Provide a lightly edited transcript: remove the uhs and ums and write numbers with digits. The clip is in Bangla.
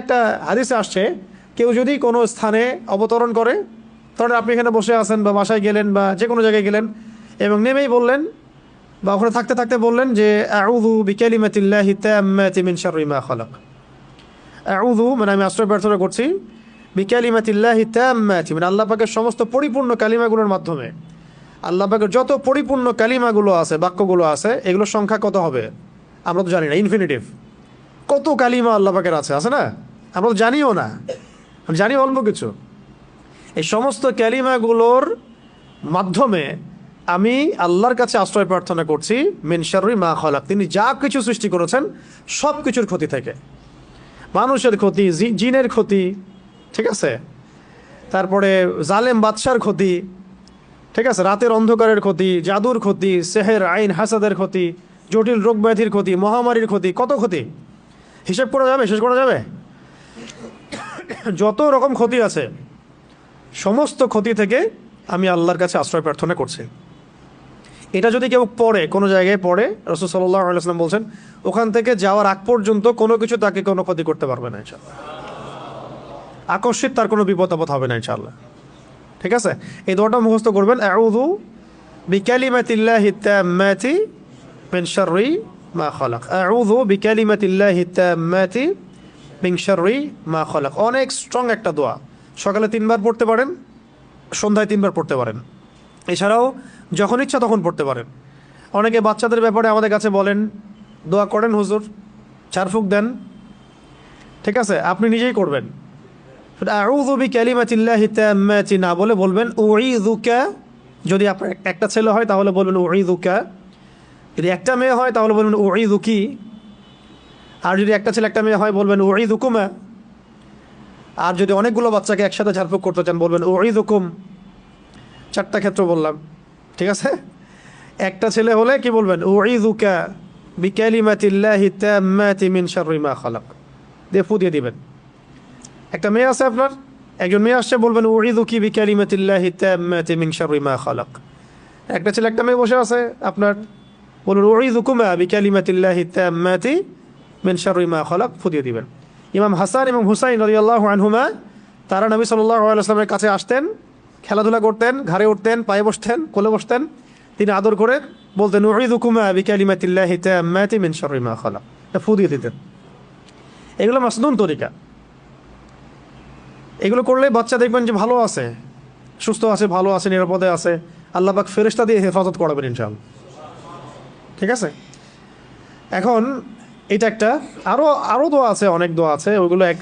একটা হাদিসে আসছে, কেউ যদি কোনো স্থানে অবতরণ করে, ধরেন আপনি এখানে বসে আছেন বা বাসায় গেলেন বা যে কোনো জায়গায় গেলেন এবং নেমেই বললেন বা ওখানে থাকতে থাকতে বললেন যে আউযু বিকালিমাতিল্লাহি তাম্মাতি মিন শাররি মা খালাক। আউযু মানে আমি আশ্রয় প্রার্থনা করছি, বিকালিমাতিল্লাহি তাম্মাতি মানে আল্লাহ পাকের সমস্ত পরিপূর্ণ কালিমাগুলোর মাধ্যমে। আল্লাহ পাকের যত পরিপূর্ণ কালিমাগুলো আছে, বাক্যগুলো আছে, এগুলোর সংখ্যা কত হবে আমরা তো জানি না, ইনফিনিটিভ। কত কালিমা আল্লাহ পাকের আছে, আছে না? আমরা তো জানিও না, জানি অল্প কিছু। এই সমস্ত কালিমাগুলোর মাধ্যমে আমি আল্লাহর কাছে আশ্রয় প্রার্থনা করছি মিন শাররি মা খালাক, তিনি যা কিছু সৃষ্টি করেছেন সব কিছুর ক্ষতি থেকে। মানুষের ক্ষতি, জিনের ক্ষতি, ঠিক আছে, তারপরে জালেম বাদশার ক্ষতি, ঠিক আছে, রাতের অন্ধকারের ক্ষতি, জাদুর ক্ষতি, সেহের আইন হাসাদের ক্ষতি, জটিল রোগ ব্যাধির ক্ষতি, মহামারীর ক্ষতি, কত ক্ষতি হিসেব করা যাবে, শেষ করা যাবে? যত রকম ক্ষতি আছে সমস্ত ক্ষতি থেকে আমি আল্লাহর কাছে আশ্রয় প্রার্থনা করছি। এটা যদি কেউ পড়ে, কোনো জায়গায় পড়ে, রাসূল সাল্লাল্লাহু আলাইহি ওয়াসাল্লাম বলছেন ওখান থেকে যাওয়ার আগ পর্যন্ত কোনো কিছু তাকে কোনো ক্ষতি করতে পারবে না ইনশাআল্লাহ। আকস্মিক তার কোনো বিপদ আপদ হবে না ইনশাআল্লাহ। ঠিক আছে, এই দোয়াটা মুখস্থ করবেন, আউযু বিকালিমাতিল্লাহি তাম্মাতি মিন শাররি মা খালাক। আউযু বিকালিমাতিল্লাহি তাম্মাতি মিন শাররি মা খালাক। অনেক স্ট্রং একটা দোয়া, সকালে 3 বার পড়তে পারেন, সন্ধ্যায় 3 বার পড়তে পারেন, এছাড়াও যখন ইচ্ছা তখন পড়তে পারেন। অনেকে বাচ্চাদের ব্যাপারে আমাদের কাছে বলেন দোয়া করেন হুজুর, ঝাড়ফুঁক দেন, ঠিক আছে, আপনি নিজেই করবেন। আউযু বিকালিমাতিল্লাহি তাম্মাতি না বলে বলবেন উঈযুকা। যদি আপনার একটা ছেলে হয় তাহলে বলবেন উঈযুকা, যদি একটা মেয়ে হয় তাহলে বলবেন উঈযুকি, আর যদি একটা ছেলে একটা মেয়ে হয় বলবেন উঈযুকুমা, আর যদি অনেকগুলো বাচ্চাকে একসাথে ঝাড়ফুঁক করতে চান বলবেন উঈযুকুম। 4টা ক্ষেত্র বললাম, ঠিক আছে। একটা ছেলে হলে কি বলবেন উঈযুকা বিকালিমাতিল্লাহি তাম্মাতি মিন শাররি মা খালাক, দিয়ে ফু দিয়ে দিবেন। একটা মেয়ে আছে আপনার, একজন মেয়ে আসছে, বলবেন উঈযুকি বিকালিমাতিল্লাহি তাম্মাতি মিন শাররি মা খালাক। একটা ছেলে একটা মেয়ে বসে আছে আপনার, বলুন উঈযুকুমা বিকালিমাতিল্লাহি তাম্মাতি মিন শাররি মা খালাক, ফু দিয়ে দিবেন। ইমাম হাসান এবং হুসাইন রাদিয়াল্লাহু আনহুমা তারা নবী সাল্লাল্লাহু আলাইহি ওয়াসাল্লামের কাছে আসতেন, খেলাধুলা করতেন, ঘাড়ে উঠতেন, পায়ে বসতেন, কোলে বসতেন, তিনি আদর করে বলতেন উঈযুকুমা বিকালিমাতিল্লাহি তাম্মাতি মিন শাররি মা খালাক, ফু দিয়ে দিতেন। এগুলো মাসনুন তরিকা, এগুলো করলে বাচ্চা দেখবেন যে ভালো আছে, সুস্থ আছে, ভালো আছে, নিরাপদে আছে, আল্লাহ পাক ফেরেশতা দিয়ে হেফাজত করাবেন ইনশাআল্লাহ। ঠিক আছে, এখন এটা একটা, আরো দোয়া আছে, অনেক দোয়া আছে, ওইগুলো এক